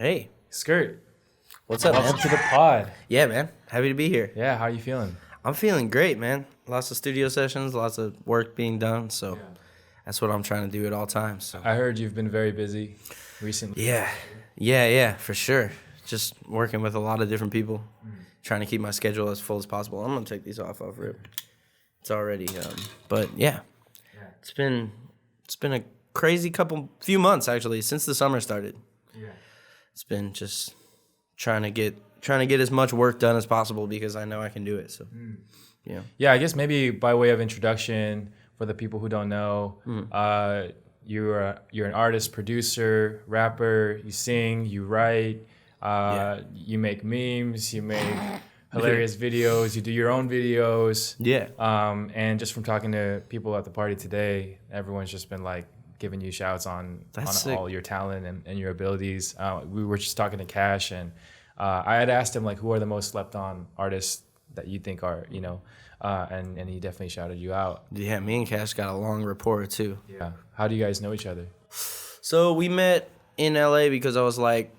Hey, Skrrt, what's up, welcome man? to the pod. Yeah, man. Happy to be here. Yeah, how are you feeling? I'm feeling great, man. Lots of studio sessions, lots of work being done. So that's what I'm trying to do at all times. So I heard you've been very busy recently. yeah, for sure. Just working with a lot of different people, trying to keep my schedule as full as possible. I'm gonna take these off rip. It's already, but yeah, it's been a crazy few months actually since the summer started. Yeah. It's been just trying to get as much work done as possible because I know I can do it. So, yeah. Yeah, I guess maybe by way of introduction for the people who don't know, you're an artist, producer, rapper. You sing, you write, you make memes, you make hilarious videos, you do your own videos. Yeah. And just from talking to people at the party today, everyone's just been like giving you shouts on sick. all your talent and your abilities. We were just talking to Cash, and I had asked him like, who are the most slept on artists that you think are, and he definitely shouted you out. Yeah, me and Cash got a long rapport too. Yeah. How do you guys know each other? So we met in LA because I was like,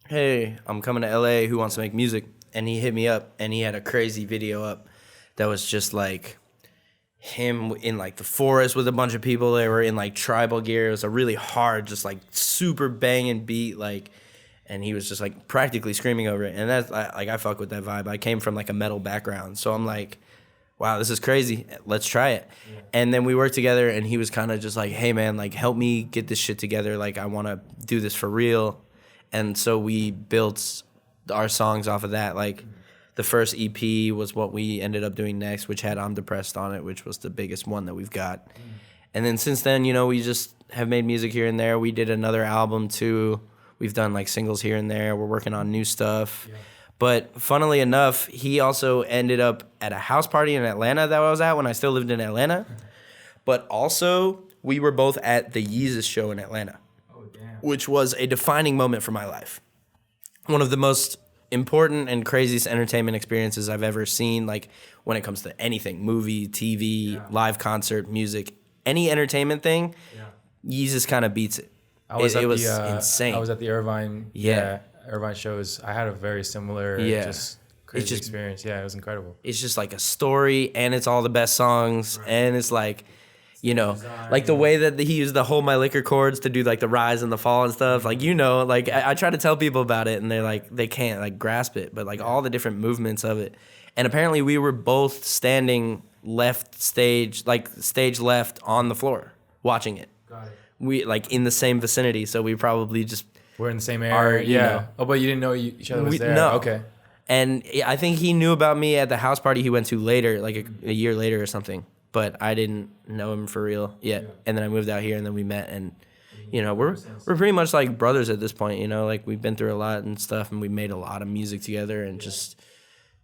hey, I'm coming to LA. Who wants to make music? And he hit me up, and he had a crazy video up that was just like him in like the forest with a bunch of people. They were in like tribal gear. It was a really hard, just like super banging beat, like, and he was just like practically screaming over it. And that's like, I fuck with that vibe. I came from like a metal background, so I'm like, wow, this is crazy. Let's try it. Yeah. And then we worked together, and he was kind of just like, hey man, like help me get this shit together. Like I want to do this for real. And so we built our songs off of that. Like the first EP was what we ended up doing next, which had I'm Depressed on it, which was the biggest one that we've got. And then since then, we just have made music here and there. We did another album too. We've done like singles here and there. We're working on new stuff. Yeah. But funnily enough, he also ended up at a house party in Atlanta that I was at when I still lived in Atlanta. But also, we were both at the Yeezus show in Atlanta, which was a defining moment for my life. One of the most important and craziest entertainment experiences I've ever seen, like when it comes to anything, movie, TV, live concert, music, any entertainment thing, Yeezus kind of beats it. It was insane. I was at the Irvine Irvine shows. I had a very similar just crazy experience. Yeah, it was incredible. It's just like a story, and it's all the best songs, and it's like, like the way that he used the Hold My Liquor chords to do like the rise and the fall and stuff. Like, like I try to tell people about it, and they're like, they can't like grasp it, but like all the different movements of it. And apparently we were both standing stage left on the floor watching it. Got it. We like in the same vicinity, so we probably just we're in the same area. Oh, but you didn't know each other was there. No. Okay. And I think he knew about me at the house party he went to later, like a year later or something. But I didn't know him for real yet. Yeah. And then I moved out here, and then we met, and we're pretty much like brothers at this point. Like we've been through a lot and stuff, and we made a lot of music together, and just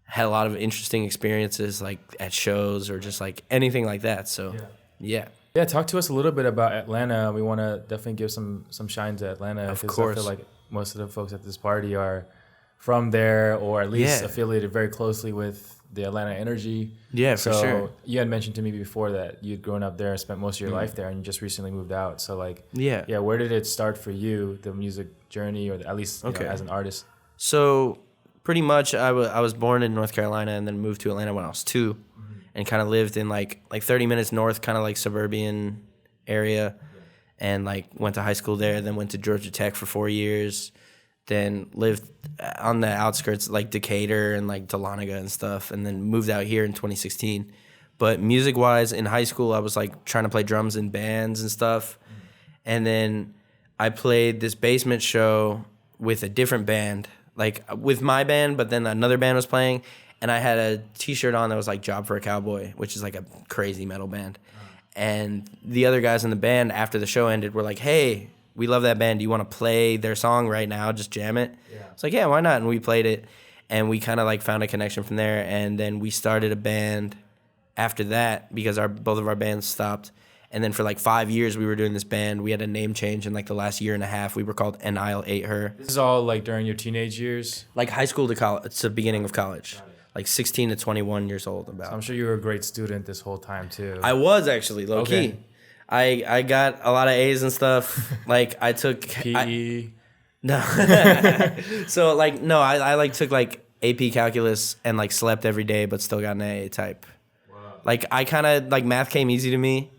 had a lot of interesting experiences, like at shows or just like anything like that. So yeah. Yeah, talk to us a little bit about Atlanta. We want to definitely give some shine to Atlanta. Of course. I feel like most of the folks at this party are from there, or at least affiliated very closely with the Atlanta energy. Yeah, for sure. You had mentioned to me before that you'd grown up there and spent most of your life there, and you just recently moved out. So where did it start for you, the music journey, or at least as an artist? So pretty much I was born in North Carolina and then moved to Atlanta when I was 2. And kind of lived in like 30 minutes north, kind of like suburban area, and like went to high school there. Then went to Georgia Tech for 4 years. Then lived on the outskirts like Decatur and like Dahlonega and stuff. And then moved out here in 2016. But music wise, in high school, I was like trying to play drums in bands and stuff. And then I played this basement show with a different band, like with my band, but then another band was playing. And I had a T-shirt on that was like Job for a Cowboy, which is like a crazy metal band. And the other guys in the band, after the show ended, were like, hey, we love that band. Do you want to play their song right now? Just jam it? Yeah. It's like, yeah, why not? And we played it. And we kind of like found a connection from there. And then we started a band after that because both of our bands stopped. And then for like 5 years, we were doing this band. We had a name change in like the last year and a half. We were called And I'll Ate Her. This is all like during your teenage years? Like high school to college. It's the beginning of college. Like 16 to 21 years old about. So I'm sure you were a great student this whole time too. I was actually, low key. I got a lot of A's and stuff. Like I took PE. No. So like no, I like took like AP calculus and like slept every day, but still got an A type. Wow. Like I kind of like math came easy to me,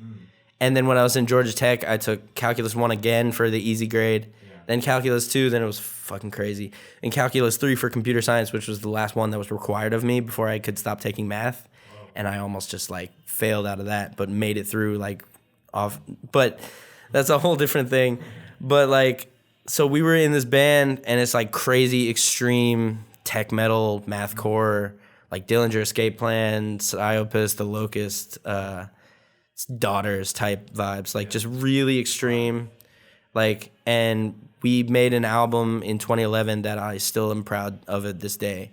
and then when I was in Georgia Tech, I took calculus 1 again for the easy grade, then calculus 2, then it was fucking crazy, and calculus 3 for computer science, which was the last one that was required of me before I could stop taking math, and I almost just like failed out of that, but made it through like off. But that's a whole different thing. But like, so we were in this band, and it's like crazy extreme tech metal, mathcore, like Dillinger Escape Plan, Iopus, The Locust, Daughters type vibes, like just really extreme. Like, and we made an album in 2011 that I still am proud of it this day.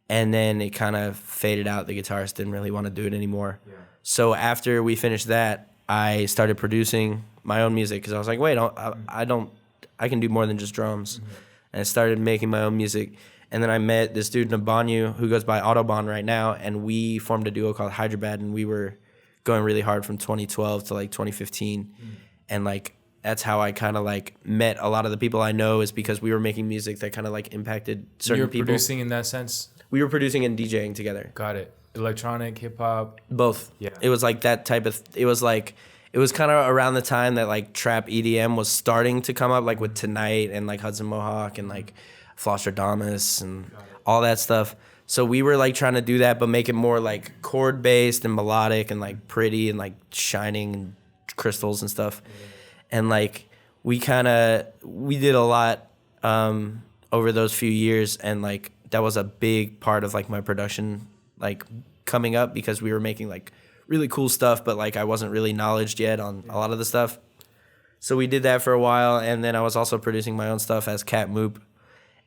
And then it kind of faded out. The guitarist didn't really want to do it anymore. Yeah. So after we finished that, I started producing my own music because I was like, wait, I can do more than just drums. Mm-hmm. And I started making my own music. And then I met this dude Nabanyu who goes by Autobahn right now, and we formed a duo called Hyderabad, and we were going really hard from 2012 to like 2015. And like that's how I kind of like met a lot of the people I know, is because we were making music that kind of like impacted certain people. You were producing in that sense? We were producing and DJing together. Got it. Electronic, hip hop? Both. Yeah. It was like that type of, it was kind of around the time that like trap EDM was starting to come up, like with Tonight and like Hudson Mohawk and like Flostradamus and all that stuff. So we were like trying to do that, but make it more like chord based and melodic and like pretty and like shining and crystals and stuff. And like we did a lot over those few years, and like that was a big part of like my production like coming up, because we were making like really cool stuff, but like I wasn't really knowledged yet on a lot of the stuff. So we did that for a while, and then I was also producing my own stuff as Cat Moop.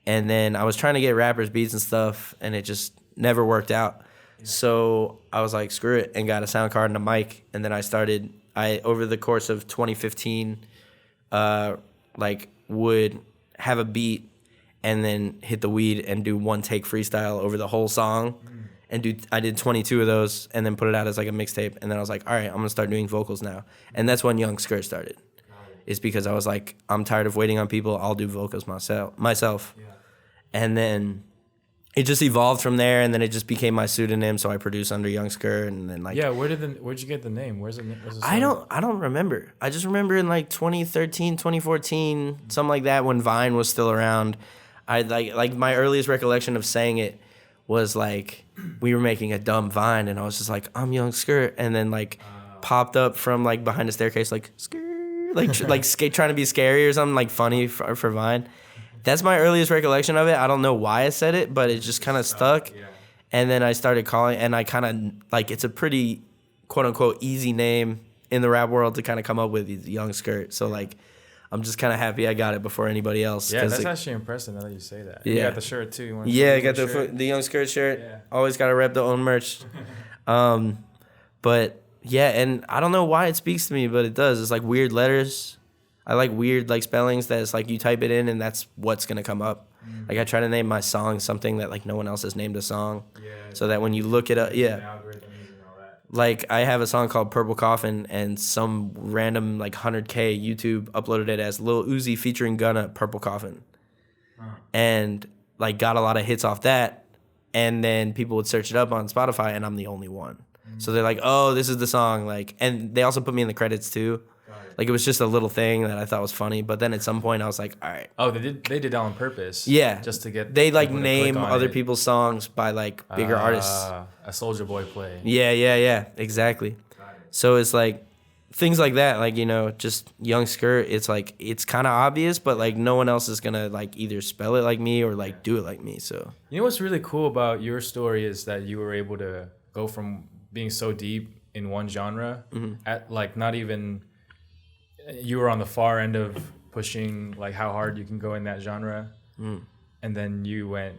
And then I was trying to get rappers beats and stuff, and it just never worked out. Yeah. So I was like, screw it, and got a sound card and a mic. And then I over the course of 2015, like would have a beat and then hit the weed and do one take freestyle over the whole song. I did 22 of those and then put it out as like a mixtape. And then I was like, all right, I'm gonna start doing vocals now. And that's when Young Skrrt started. It's because I was like, I'm tired of waiting on people. I'll do vocals myself. Yeah. And then it just evolved from there, and then it just became my pseudonym. So I produce under Young Skrrt, and then like where'd you get the name? Where's the I don't remember. I just remember in like 2013, 2014, something like that, when Vine was still around. I like my earliest recollection of saying it was like we were making a dumb Vine, and I was just like, I'm Young Skrrt, and then like popped up from like behind the staircase like Skrrt, like trying to be scary or something like funny for Vine. That's my earliest recollection of it. I don't know why I said it, but it just kind of stuck. Yeah. And then I started calling, and I kind of like, it's a pretty quote unquote easy name in the rap world to kind of come up with, Young Skrrt. So like, I'm just kind of happy I got it before anody else. Yeah, that's actually impressive now that you say that. Yeah. You got the shirt too. I got the Young Skrrt shirt. Yeah. Always got to rep the own merch. But yeah, and I don't know why it speaks to me, but it does. It's like weird letters. I like weird like spellings that it's like you type it in and that's what's gonna come up. Like I try to name my song something that like no one else has named a song. Yeah. So that when you look it up, like I have a song called Purple Coffin, and some random like 100K YouTube uploaded it as Lil Uzi featuring Gunna Purple Coffin. And like got a lot of hits off that, and then people would search it up on Spotify, and I'm the only one. So they're like, oh, this is the song, like, and they also put me in the credits too. Like it was just a little thing that I thought was funny, but then at some point I was like, all right. Oh, they did that on purpose. Yeah, just to get. They like name other people's songs by like bigger artists. A Soulja Boy play. Yeah, exactly. So it's like things like that, like, you know, just Young Skrrt. It's like it's kind of obvious, but like no one else is gonna like either spell it like me or like do it like me. So you know what's really cool about your story is that you were able to go from being so deep in one genre at like not even. You were on the far end of pushing like how hard you can go in that genre, and then you went,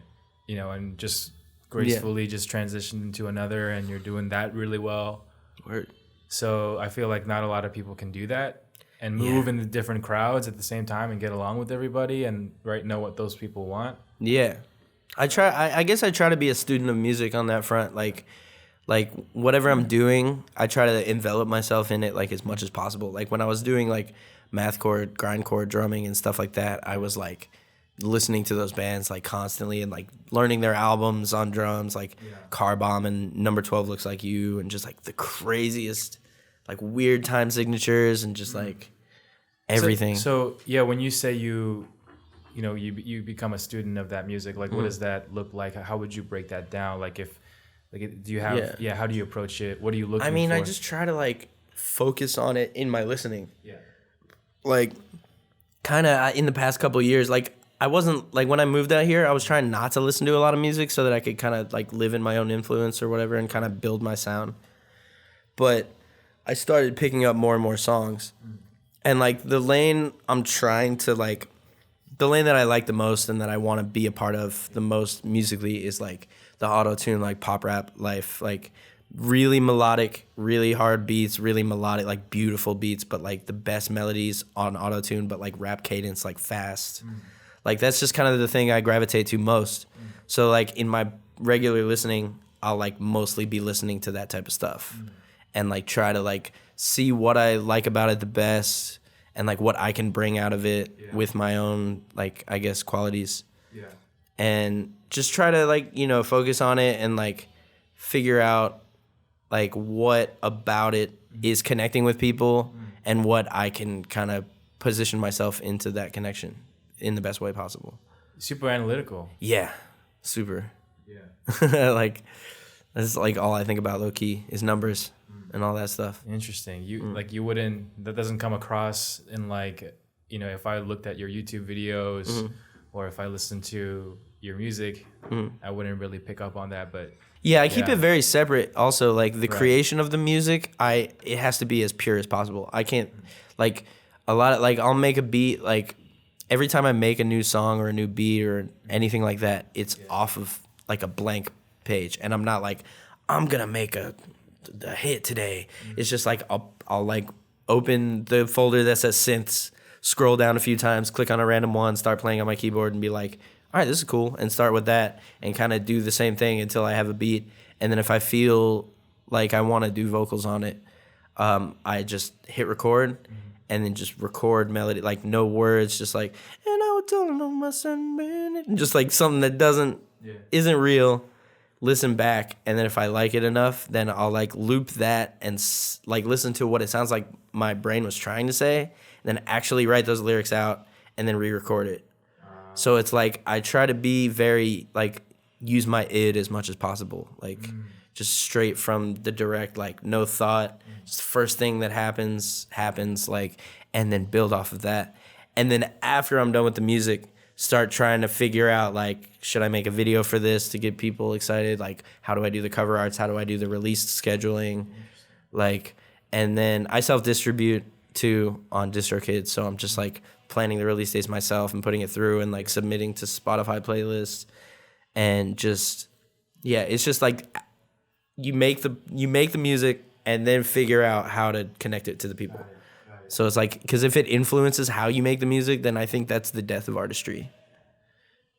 you know, and just gracefully just transitioned into another, and you're doing that really well. Word. So I feel like not a lot of people can do that and move in the different crowds at the same time and get along with everybody and know what those people want. Yeah, I guess I try to be a student of music on that front, like whatever I'm doing, I try to envelop myself in it like as much as possible. Like when I was doing like mathcore, grindcore, drumming and stuff like that, I was like listening to those bands like constantly and like learning their albums on drums, like Car Bomb and Number 12 Looks Like You, and just like the craziest like weird time signatures and just like everything. So yeah, when you say you become a student of that music, like what does that look like? How would you break that down? Like do you have how do you approach it? What are you looking for? I mean, I just try to like focus on it in my listening. Yeah. Like kind of in the past couple of years, like I wasn't like when I moved out here, I was trying not to listen to a lot of music so that I could kind of like live in my own influence or whatever and kind of build my sound. But I started picking up more and more songs. And like the lane that I like the most and that I want to be a part of the most musically is like the auto-tune, like pop rap life, like really melodic, really hard beats, really melodic, like beautiful beats, but like the best melodies on auto-tune, but like rap cadence, like fast. Like that's just kind of the thing I gravitate to most. So like in my regular listening, I'll like mostly be listening to that type of stuff and like try to like see what I like about it the best and like what I can bring out of it with my own like I guess qualities. Yeah. And just try to like, focus on it and like figure out like what about it is connecting with people and what I can kind of position myself into that connection in the best way possible. Super analytical. Yeah, super. Yeah. Like that's like all I think about low key is numbers and all that stuff. Interesting. You wouldn't, that doesn't come across in like, if I looked at your YouTube videos or if I listened to your music, I wouldn't really pick up on that, but yeah, I keep it very separate. Also, like the creation of the music, it has to be as pure as possible. I can't like a lot of like I'll make a beat like every time I make a new song or a new beat or anything like that, it's off of like a blank page, and I'm not like I'm gonna make a hit today. It's just like I'll like open the folder that says synths, scroll down a few times, click on a random one, start playing on my keyboard, and be like, all right, this is cool, and start with that and kind of do the same thing until I have a beat. And then if I feel like I want to do vocals on it, I just hit record and then just record melody, like no words, just like, and I was telling on my son, and just like something that isn't real. Listen back, and then if I like it enough, then I'll like loop that and like listen to what it sounds like my brain was trying to say, and then actually write those lyrics out and then re-record it. So it's like I try to be very like use my id as much as possible, like just straight from the direct, like no thought, just the first thing that happens like, and then build off of that. And then after I'm done with the music, start trying to figure out like, should I make a video for this to get people excited? Like, how do I do the cover arts? How do I do the release scheduling? Like, and then I self-distribute too on DistroKid. So I'm just like planning the release dates myself and putting it through and like submitting to Spotify playlists. And just, yeah, it's just like you make the music and then figure out how to connect it to the people. So it's like, because if it influences how you make the music, then I think that's the death of artistry.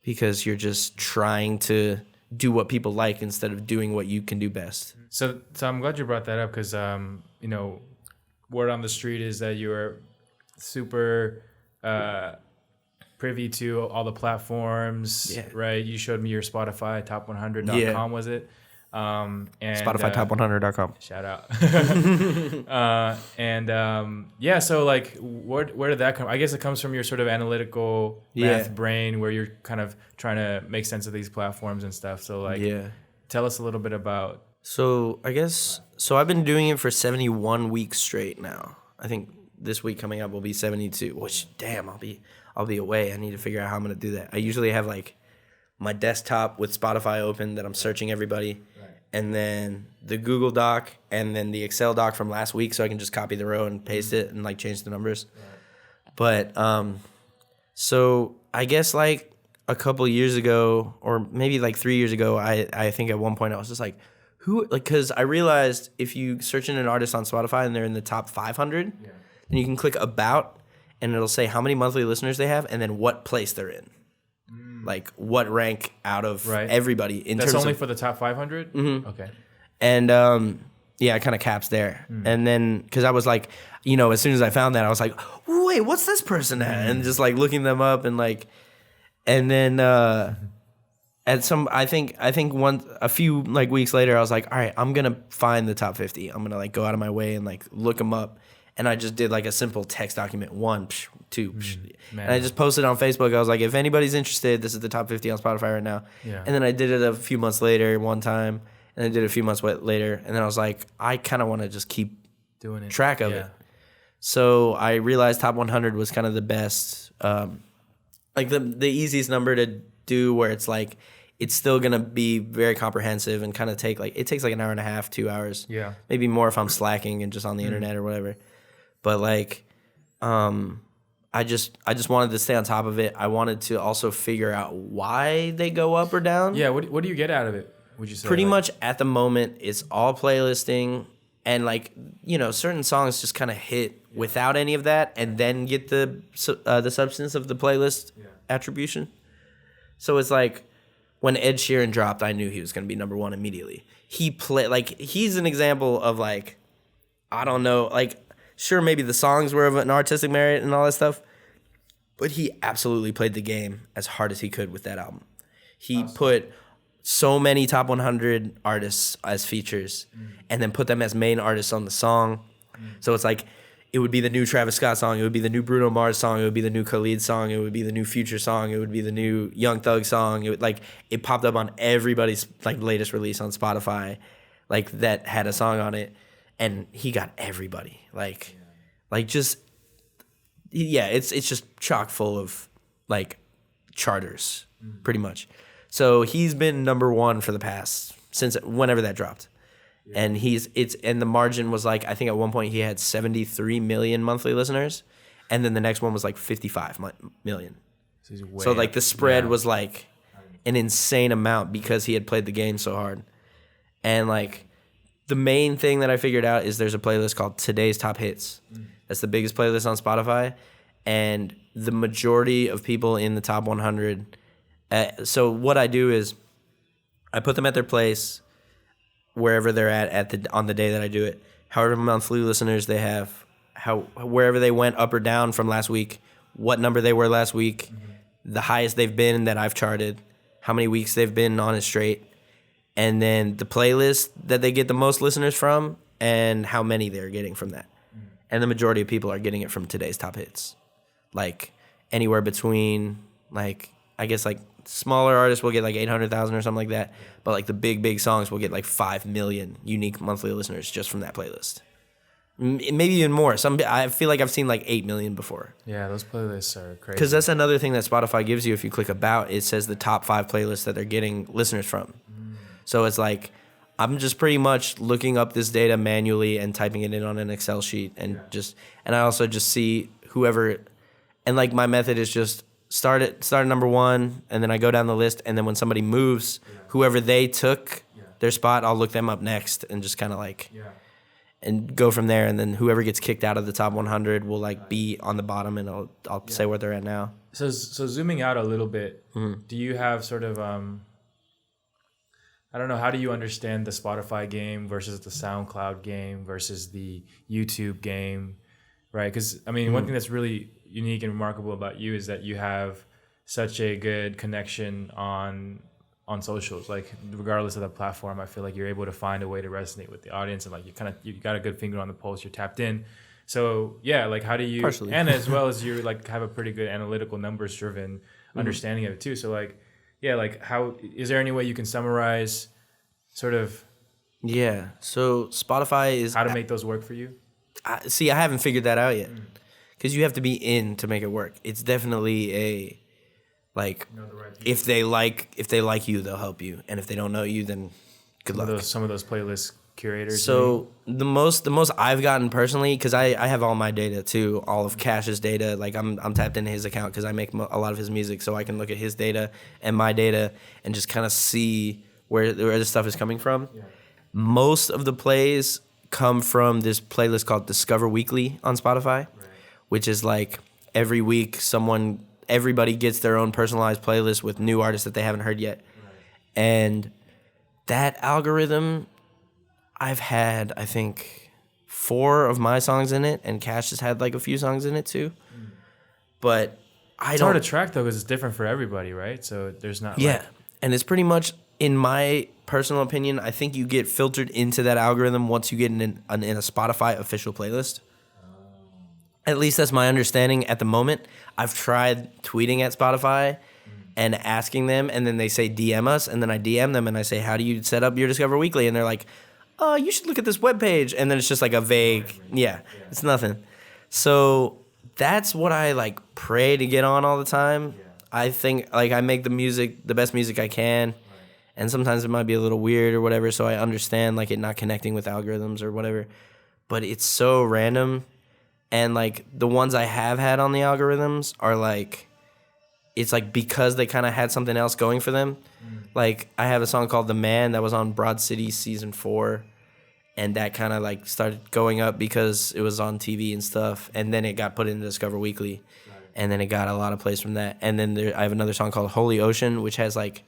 Because you're just trying to do what people like instead of doing what you can do best. So I'm glad you brought that up because, word on the street is that you're super privy to all the platforms, right? You showed me your Spotify top100.com, was it? And Spotify top100.com. Shout out. So like where did that come? I guess it comes from your sort of analytical math brain where you're kind of trying to make sense of these platforms and stuff. So like tell us a little bit about. So I guess I've been doing it for 71 weeks straight now. I think this week coming up will be 72, which damn, I'll be away. I need to figure out how I'm going to do that. I usually have like my desktop with Spotify open that I'm searching everybody, and then the Google Doc, and then the Excel doc from last week, so I can just copy the row and paste it and like change the numbers. But so I guess like a couple years ago, or maybe like 3 years ago, I think at one point I was just like, because I realized if you search in an artist on Spotify and they're in the top 500, then you can click about, and it'll say how many monthly listeners they have, and then what place they're in. Like what rank out of everybody in That's terms only of, for the top 500? Mm-hmm. Okay. And it kind of caps there. And then because I was like, as soon as I found that, I was like, wait, what's this person at? And just like looking them up and like, And then a few like weeks later, I was like, all right, I'm gonna find the top 50. I'm gonna like go out of my way and like look them up. And I just did like a simple text document, 1, 2, and I just posted on Facebook. I was like, if anybody's interested, this is the top 50 on Spotify right now. Yeah. And then I did it a few months later, one time, and I did it a few months later, and then I was like, I kind of want to just keep doing it, track of it. So I realized top 100 was kind of the best, like the easiest number to do, where it's like it's still gonna be very comprehensive and kind of takes like an hour and a half, 2 hours, maybe more if I'm slacking and just on the internet or whatever. But like, I just wanted to stay on top of it. I wanted to also figure out why they go up or down. Yeah. What do you get out of it? Would you say? Pretty much at the moment, it's all playlisting, and like, you know, certain songs just kind of hit without any of that, and then get the substance of the playlist attribution. So it's like when Ed Sheeran dropped, I knew he was going to be number 1 immediately. He's an example of like, I don't know, like. Sure, maybe the songs were of an artistic merit and all that stuff, but he absolutely played the game as hard as he could with that album. He put so many top 100 artists as features and then put them as main artists on the song. So it's like, it would be the new Travis Scott song, it would be the new Bruno Mars song, it would be the new Khalid song, it would be the new Future song, it would be the new Young Thug song. It popped up on everybody's like latest release on Spotify, like that had a song on it. And he got everybody, it's just chock full of like charters, pretty much. So he's been number 1 for the past, since whenever that dropped. And and the margin was like, I think at one point he had 73 million monthly listeners, and then the next one was like 55 million. So like the spread was like an insane amount because he had played the game so hard. And like, the main thing that I figured out is there's a playlist called Today's Top Hits. That's the biggest playlist on Spotify. And the majority of people in the top 100. So what I do is I put them at their place, wherever they're on the day that I do it. However monthly listeners they have, wherever they went up or down from last week, what number they were last week, the highest they've been that I've charted, how many weeks they've been on it straight. And then the playlist that they get the most listeners from and how many they're getting from that. And the majority of people are getting it from Today's Top Hits. Like anywhere between, like, I guess like smaller artists will get like 800,000 or something like that. But like the big songs will get like 5 million unique monthly listeners just from that playlist. Maybe even more. I feel like I've seen like 8 million before. Yeah, those playlists are crazy. Because that's another thing that Spotify gives you if you click About. It says the top 5 playlists that they're getting listeners from. So it's like, I'm just pretty much looking up this data manually and typing it in on an Excel sheet, and and I also just see whoever, and like my method is just start at number 1, and then I go down the list, and then when somebody moves, whoever they took their spot, I'll look them up next and just kind of like, and go from there, and then whoever gets kicked out of the top 100 will like be on the bottom, and I'll say where they're at now. So zooming out a little bit, do you have sort of I don't know, how do you understand the Spotify game versus the Soundcloud game versus the YouTube game, right? Because, I mean, one thing that's really unique and remarkable about you is that you have such a good connection on socials. Like, regardless of the platform, I feel like you're able to find a way to resonate with the audience, and like you got a good finger on the pulse, you're tapped in. So, yeah, like how do you, partially, and as well as you like have a pretty good analytical, numbers-driven understanding of it too. So like, yeah, like how, is there any way you can summarize sort of so Spotify is how to make those work for you? I haven't figured that out yet, because you have to be in to make it work. It's definitely a like, if they like you, they'll help you, and if they don't know you, then good luck. Some of those playlist curators. So the most I've gotten personally, because I have all my data too, all of Cash's data. Like I'm tapped into his account because I make a lot of his music, so I can look at his data and my data and just kind of see where the stuff is coming from. Most of the plays come from this playlist called Discover Weekly on Spotify, which is like every week everybody gets their own personalized playlist with new artists that they haven't heard yet. And that algorithm, I've had, I think, 4 of my songs in it, and Cash has had like a few songs in it too. But It's hard to track though because it's different for everybody, right? So there's not. Yeah, and it's pretty much, in my personal opinion, I think you get filtered into that algorithm once you get in a Spotify official playlist. At least that's my understanding at the moment. I've tried tweeting at Spotify and asking them, and then they say DM us, and then I DM them and I say, how do you set up your Discover Weekly? And they're like, oh, you should look at this webpage. And then it's just like a vague, it's nothing. So that's what I like pray to get on all the time. I think like I make the best music I can. And sometimes it might be a little weird or whatever, so I understand like it not connecting with algorithms or whatever. But it's so random. And like the ones I have had on the algorithms are like, it's like because they kind of had something else going for them. Like I have a song called The Man that was on Broad City season 4. And that kind of like started going up because it was on TV and stuff. And then it got put into Discover Weekly. And then it got a lot of plays from that. And then I have another song called Holy Ocean, which has like,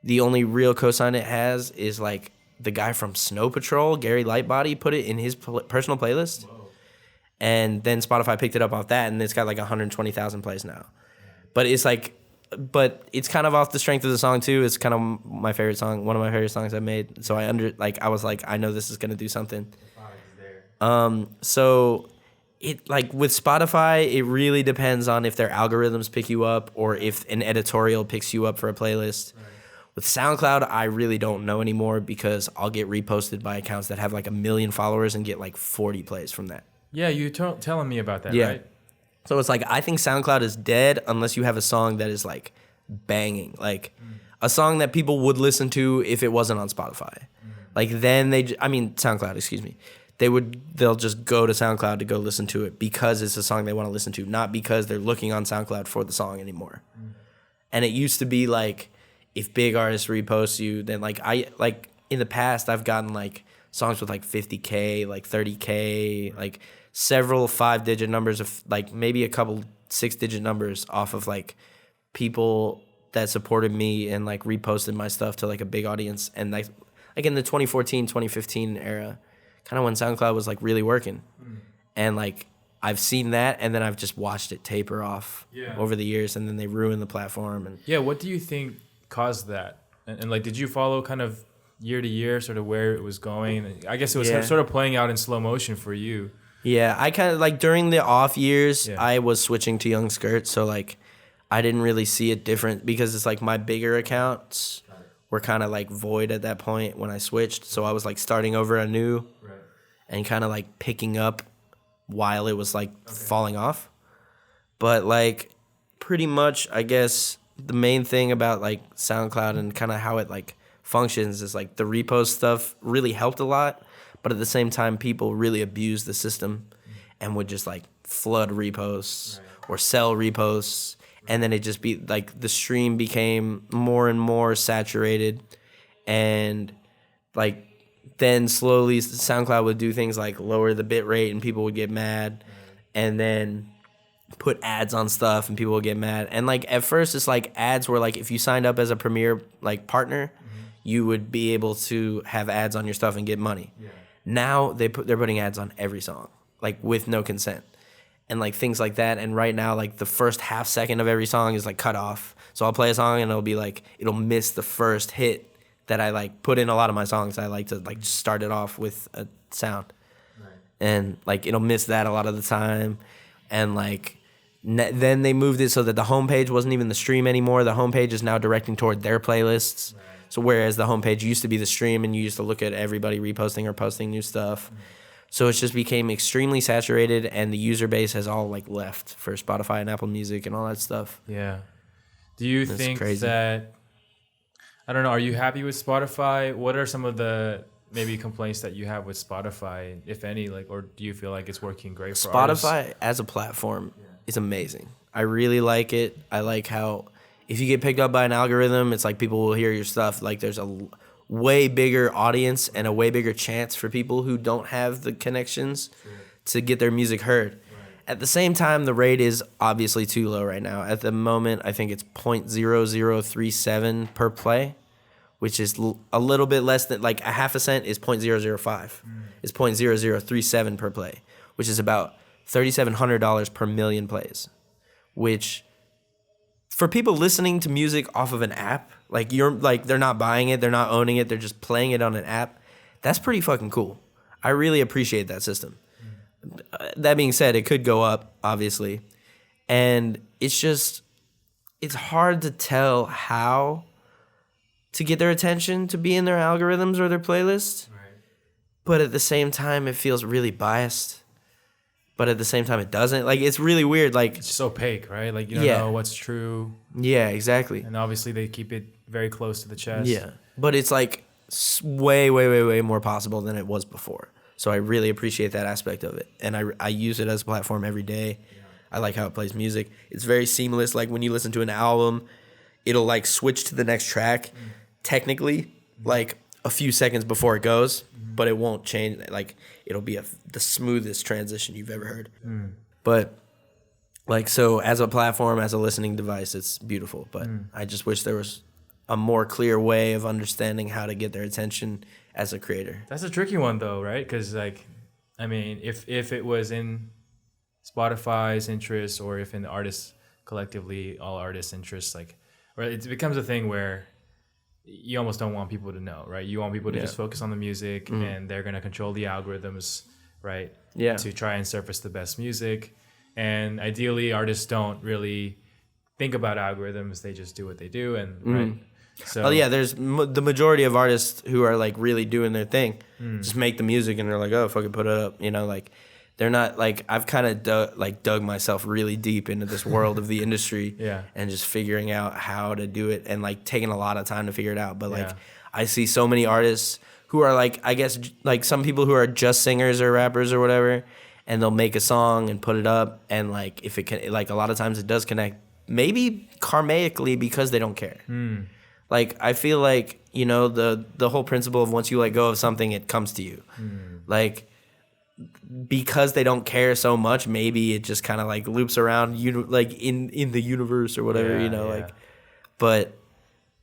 the only real cosign it has is like the guy from Snow Patrol, Gary Lightbody, put it in his personal playlist. Whoa. And then Spotify picked it up off that, and it's got like 120,000 plays now. But it's like, kind of off the strength of the song too. It's kind of my favorite song, one of my favorite songs I've made. So I was like, I know this is gonna do something. So it like with Spotify, it really depends on if their algorithms pick you up or if an editorial picks you up for a playlist. Right. With SoundCloud, I really don't know anymore because I'll get reposted by accounts that have like 1 million followers and get like 40 plays from that. Yeah, you telling me about that, right? So it's like, I think SoundCloud is dead unless you have a song that is like banging. Like a song that people would listen to if it wasn't on Spotify. Like then SoundCloud, excuse me. They'll just go to SoundCloud to go listen to it because it's a song they want to listen to, not because they're looking on SoundCloud for the song anymore. And it used to be like, if big artists repost you, then like in the past I've gotten like songs with like 50K, like 30K, like several 5-digit numbers of like maybe a couple 6-digit numbers off of like people that supported me and like reposted my stuff to like a big audience. And like in the 2014, 2015 era, kind of when SoundCloud was like really working. And like I've seen that, and then I've just watched it taper off over the years, and then they ruin the platform. And what do you think caused that? And like, did you follow kind of year to year sort of where it was going? I guess it was sort of playing out in slow motion for you. Yeah, I kind of like during the off years, I was switching to Young Skrrt, so like I didn't really see it different because it's like my bigger accounts were kind of like void at that point when I switched. So I was like starting over anew and kind of like picking up while it was like falling off. But like pretty much, I guess the main thing about like SoundCloud and kind of how it like functions is like the repost stuff really helped a lot, but at the same time people really abused the system and would just like flood reposts or sell reposts, and then it just be like the stream became more and more saturated, and like then slowly SoundCloud would do things like lower the bit rate and people would get mad, and then put ads on stuff and people would get mad. And like at first it's like ads were like if you signed up as a premier like partner, you would be able to have ads on your stuff and get money. Now they're putting ads on every song, like with no consent and like things like that. And right now like the first half second of every song is like cut off. So I'll play a song and it'll be like it'll miss the first hit that I like put in a lot of my songs. I like to like start it off with a sound. And like it'll miss that a lot of the time. And like then they moved it so that the homepage wasn't even the stream anymore. The homepage is now directing toward their playlists. So whereas the homepage used to be the stream and you used to look at everybody reposting or posting new stuff. So it just became extremely saturated, and the user base has all like left for Spotify and Apple Music and all that stuff. Yeah. Do you think that, I don't know, are you happy with Spotify? What are some of the maybe complaints that you have with Spotify, if any, like, or do you feel like it's working great for artists? Spotify as a platform is amazing. I really like it. I like how if you get picked up by an algorithm, it's like people will hear your stuff. Like there's a way bigger audience and a way bigger chance for people who don't have the connections to get their music heard. At the same time, the rate is obviously too low right now. At the moment, I think it's 0.0037 per play, which is a little bit less than, like a half a cent is 0.005. It's 0.0037 per play, which is about $3,700 per million plays, which for people listening to music off of an app, like they're not buying it, they're not owning it, they're just playing it on an app. That's pretty fucking cool. I really appreciate that system. That being said, it could go up, obviously. And it's hard to tell how to get their attention to be in their algorithms or their playlists. Right. But at the same time, it feels really biased. But at the same time, it doesn't. Like, it's really weird. Like, it's just opaque, right? Like, you don't know what's true. Yeah, exactly. And obviously, they keep it very close to the chest. Yeah. But it's like way, way, way, way more possible than it was before. So I really appreciate that aspect of it. And I use it as a platform every day. Yeah. I like how it plays music. It's very seamless. Like, when you listen to an album, it'll, like, switch to the next track, technically, like, a few seconds before it goes. But it won't change. Like, it'll be the smoothest transition you've ever heard. But, like, so as a platform, as a listening device, it's beautiful. But I just wish there was a more clear way of understanding how to get their attention as a creator. That's a tricky one, though, right? Because, like, I mean, if it was in Spotify's interest, or if in the artists collectively, all artists' interests, like, or it becomes a thing where you almost don't want people to know, right? You want people to just focus on the music, and they're going to control the algorithms, right? Yeah. To try and surface the best music. And ideally, artists don't really think about algorithms. They just do what they do, and right? So, there's the majority of artists who are, like, really doing their thing. Just make the music, and they're like, oh, fucking put it up. You know, like, they're not, like, I've kind of dug myself really deep into this world of the industry and just figuring out how to do it, and, like, taking a lot of time to figure it out. But, like, I see so many artists who are, like, I guess, like, some people who are just singers or rappers or whatever, and they'll make a song and put it up, and, like, if it can, like, a lot of times it does connect, maybe karmically, because they don't care. Like, I feel like, you know, the whole principle of once you let go of something, it comes to you. Like, because they don't care so much, maybe it just kind of, like, loops around, like, in the universe or whatever, you know, like, but,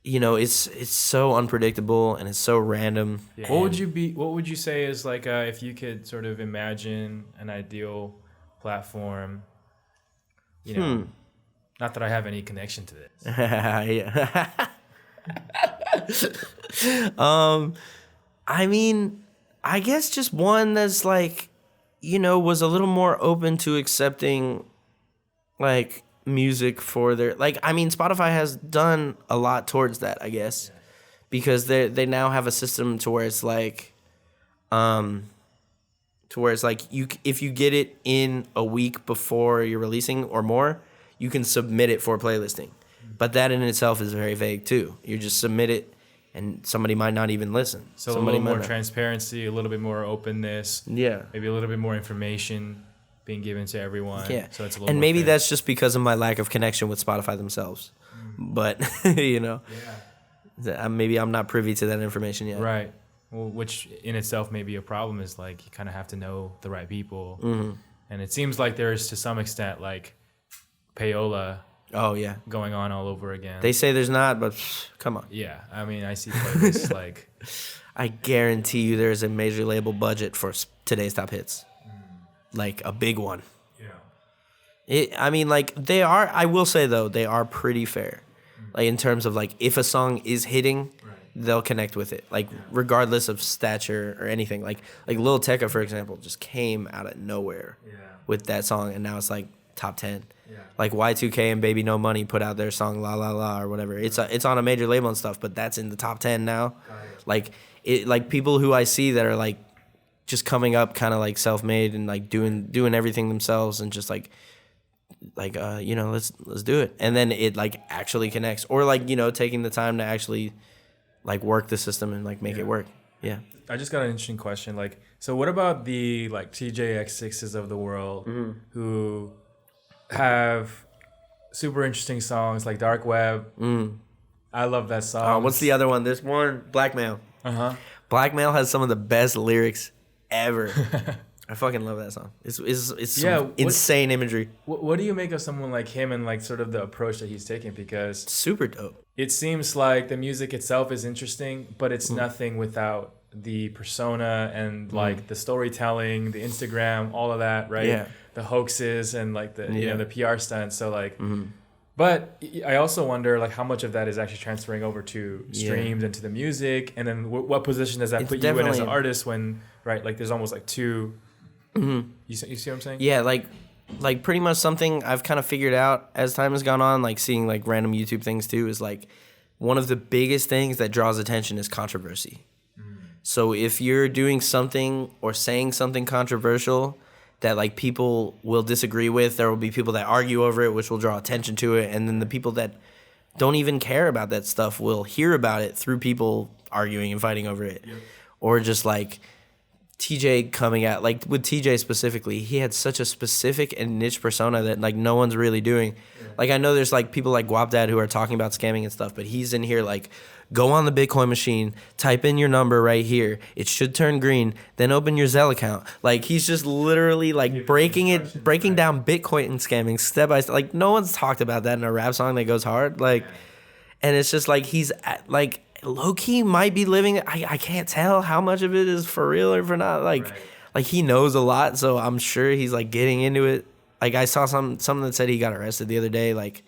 you know, it's so unpredictable, and it's so random. Yeah. What would you say is, like, if you could sort of imagine an ideal platform, you know, not that I have any connection to this. Yeah. I mean, I guess just one that's, like, you know, was a little more open to accepting, like, music for their, like, I mean, Spotify has done a lot towards that, I guess, because they now have a system to where it's like, you, if you get it in a week before you're releasing or more, you can submit it for playlisting. But that in itself is very vague too. You just submit it, and somebody might not even listen. So somebody a little more transparency, a little bit more openness. Yeah. Maybe a little bit more information being given to everyone. Yeah. So it's a little. And maybe that's just because of my lack of connection with Spotify themselves. But you know, maybe I'm not privy to that information yet. Right. Well, which in itself may be a problem. Is like you kind of have to know the right people. And it seems like there is to some extent like payola. Oh, yeah. Going on all over again. They say there's not, but come on. Yeah. I mean, I see playlists like. I guarantee you there's a major label budget for today's top hits. Like a big one. Yeah. I mean, like, they are, I will say, though, they are pretty fair. Like, in terms of, like, if a song is hitting, they'll connect with it. Like, regardless of stature or anything. Like Lil Tecca, for example, just came out of nowhere with that song, and now it's, like, top 10. Like Y2K and Baby No Money put out their song La La La or whatever. It's on a major label and stuff, but that's in the top 10 now. Like people who I see that are like just coming up kind of like self-made and like doing everything themselves and just like you know, let's do it. And then it like actually connects, or like, you know, taking the time to actually like work the system and like make it work. Yeah. I just got an interesting question. Like, so what about the like TJX6s of the world who have super interesting songs like Dark Web. I love that song. What's the other one? There's one, Blackmail. Blackmail has some of the best lyrics ever. I fucking love that song. It's some insane imagery. What do you make of someone like him and like sort of the approach that he's taking? Because super dope. It seems like the music itself is interesting, but it's nothing without the persona and like the storytelling, the Instagram, all of that, right? Yeah. The hoaxes and like the you know the PR stunts. So like, But I also wonder like how much of that is actually transferring over to streams and to the music, and then what position does that put you in as an artist when right like there's almost like two. You see what I'm saying? Yeah, like pretty much something I've kind of figured out as time has gone on, like seeing like random YouTube things too, is like one of the biggest things that draws attention is controversy. So if you're doing something or saying something controversial that like people will disagree with, there will be people that argue over it, which will draw attention to it, and then the people that don't even care about that stuff will hear about it through people arguing and fighting over it. Yep. Or just like TJ coming out, like with TJ specifically, he had such a specific and niche persona that like no one's really doing. Yeah. Like I know there's like people like Guapdad who are talking about scamming and stuff, but he's in here like, go on the Bitcoin machine, type in your number right here. It should turn green. Then open your Zelle account. Like he's just literally like breaking down Bitcoin and scamming step by step. Like no one's talked about that in a rap song that goes hard. Like, and it's just like he's like low key might be living. I can't tell how much of it is for real or for not. Like, like he knows a lot, so I'm sure he's like getting into it. Like I saw something that said he got arrested the other day, like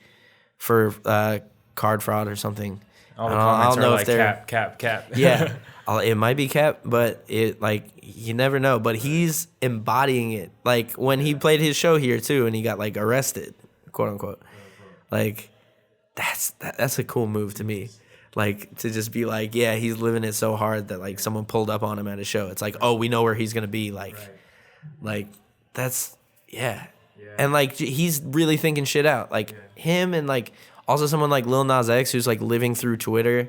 for card fraud or something. All the comments are like cap. Yeah, it might be cap, but it like you never know. But he's embodying it. Like when he played his show here too, and he got like arrested, quote unquote. Like that's a cool move to me. Like to just be like, yeah, he's living it so hard that like someone pulled up on him at a show. It's like, oh, we know where he's gonna be. Like that's yeah. And like he's really thinking shit out. Like him and like. Also, someone like Lil Nas X, who's like living through Twitter,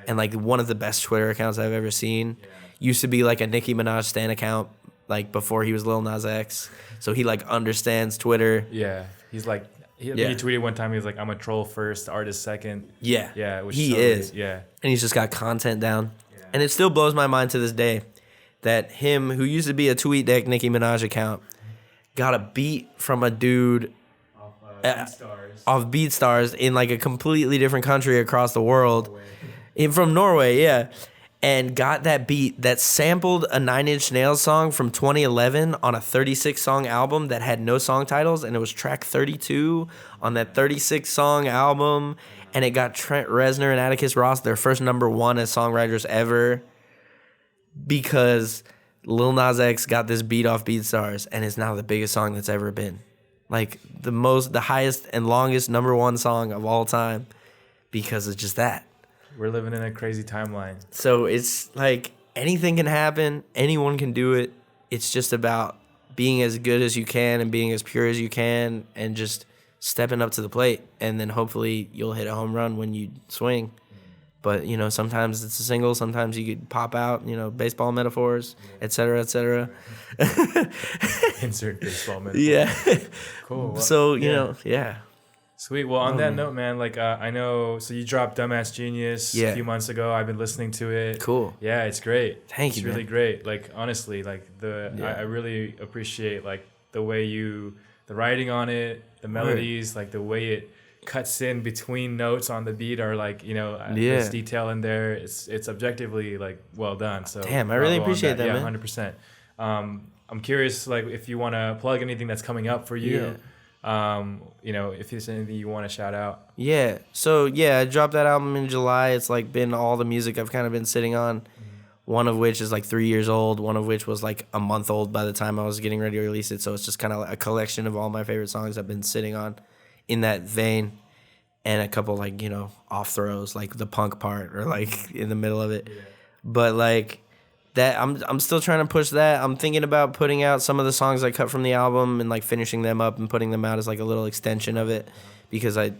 and like one of the best Twitter accounts I've ever seen. Used to be like a Nicki Minaj stan account, like before he was Lil Nas X. So he like understands Twitter. Yeah, he's like he tweeted one time. He was like, "I'm a troll first, artist second." Yeah, which he is. Yeah, and he's just got content down, and it still blows my mind to this day that him, who used to be a TweetDeck Nicki Minaj account, got a beat from a dude. Off BeatStars in like a completely different country across the world, from Norway, yeah, and got that beat that sampled a 9 Inch Nails song from 2011 on a 36-song album that had no song titles, and it was track 32 on that 36-song album, and it got Trent Reznor and Atticus Ross their first -- as songwriters ever because Lil Nas X got this beat off BeatStars and is now the biggest song that's ever been. Like the highest and longest #1 song of all time because of just that. We're living in a crazy timeline. So it's like anything can happen. Anyone can do it. It's just about being as good as you can and being as pure as you can and just stepping up to the plate. And then hopefully you'll hit a home run when you swing. But, you know, sometimes it's a single. Sometimes you could pop out, you know, baseball metaphors, et cetera, et cetera. Insert baseball metaphor. Yeah. Cool. Well, so, you know, yeah. Sweet. Well, on that note, man, like I know, so you dropped Dumbass Genius a few months ago. I've been listening to it. Cool. Yeah, it's great. Thank you, It's really great. Like, honestly, like I really appreciate like the way the writing on it, the melodies, like the way it cuts in between notes on the beat are like, you know, there's detail in there. It's objectively like well done. So damn, I really appreciate that, man. 100%. I'm curious, like, if you want to plug anything that's coming up for you. You know, if there's anything you want to shout out. Yeah. So yeah, I dropped that album in July. It's like been all the music I've kind of been sitting on. One of which is like 3 years old. One of which was like a month old by the time I was getting ready to release it. So it's just kind of like a collection of all my favorite songs I've been sitting on in that vein. And a couple like, you know, off throws, like the punk part or like in the middle of it. Yeah. But like that, I'm still trying to push that. I'm thinking about putting out some of the songs I cut from the album and like finishing them up and putting them out as like a little extension of it, because I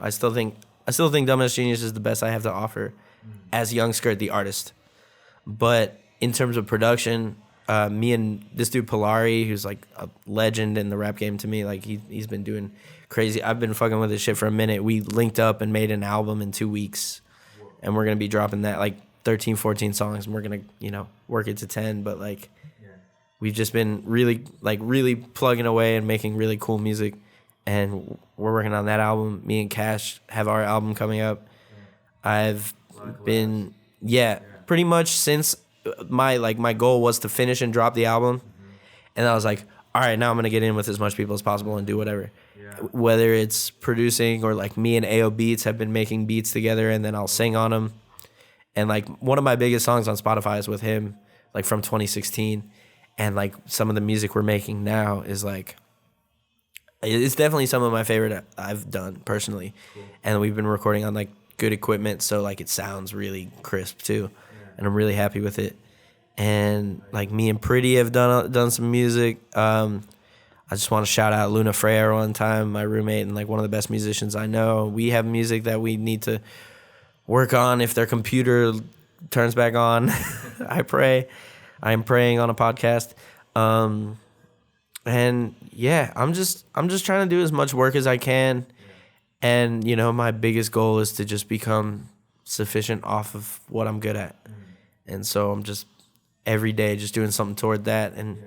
still think Dumbass Genius is the best I have to offer as Young Skrrt the artist. But in terms of production, me and this dude Polari, who's like a legend in the rap game to me, like he's been doing crazy. I've been fucking with this shit for a minute. We linked up and made an album in 2 weeks, and we're gonna be dropping that like 13, 14 songs, and we're gonna, you know, work it to 10. But like, we've just been really plugging away and making really cool music, and we're working on that album. Me and Cash have our album coming up. I've been pretty much since my goal was to finish and drop the album, and I was like, all right, now I'm gonna get in with as much people as possible and do whatever. Yeah. Whether it's producing or like me and AO Beats have been making beats together, and then I'll sing on them. And like one of my biggest songs on Spotify is with him, like from 2016. And like some of the music we're making now is like, it's definitely some of my favorite I've done personally. Cool. And we've been recording on like good equipment, so like it sounds really crisp too. Yeah. And I'm really happy with it. And like me and Pretty have done some music. I just want to shout out Luna Freya one time, my roommate and like one of the best musicians I know. We have music that we need to work on if their computer turns back on. I pray. I am praying on a podcast. And yeah, I'm just trying to do as much work as I can. And you know, my biggest goal is to just become sufficient off of what I'm good at. And so I'm just every day just doing something toward that. And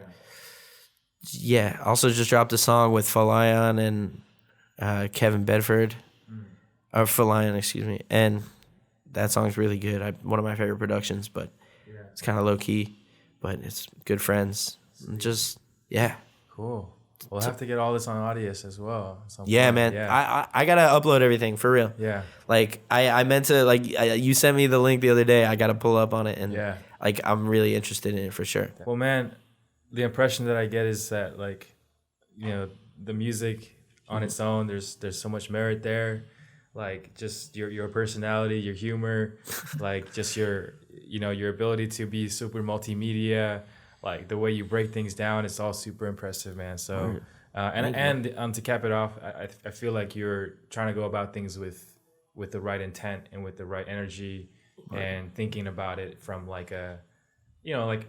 yeah, also just dropped a song with Falion and Kevin Bedford. Or Falion, excuse me. And that song's really good. One of my favorite productions, but it's kind of low key. But it's good friends. Just, yeah. Cool. We'll have to get all this on Audius as well. Yeah, man. Yeah. I gotta upload everything for real. Yeah. Like I meant to you sent me the link the other day. I gotta pull up on it and like I'm really interested in it for sure. Well, man, the impression that I get is that like, you know, the music on its own, there's so much merit there. Like just your personality, your humor, like just your ability to be super multimedia. Like the way you break things down, it's all super impressive, man. So, and to cap it off, I feel like you're trying to go about things with the right intent and with the right energy, and thinking about it from like a, like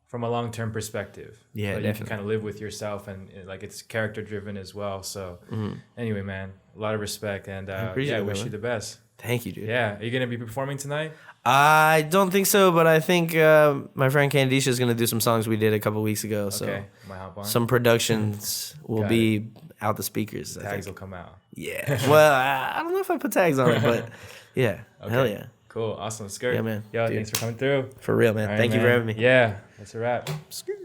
from a long-term perspective. Yeah, you can kind of live with yourself, and like it's character driven as well. So, anyway, man, a lot of respect, and I wish you the best. Thank you, dude. Yeah, are you gonna be performing tonight? I don't think so, but I think my friend Candisha is gonna do some songs we did a couple weeks ago. So might hop on. Some productions will be out the speakers. Tags will come out. Yeah. Well, I don't know if I put tags on it, but yeah. Okay. Hell yeah. Cool. Awesome. Skrrt. Yeah, man. Yo, thanks for coming through. For real, man. Thank you for having me. Yeah. That's a wrap. Skrrt.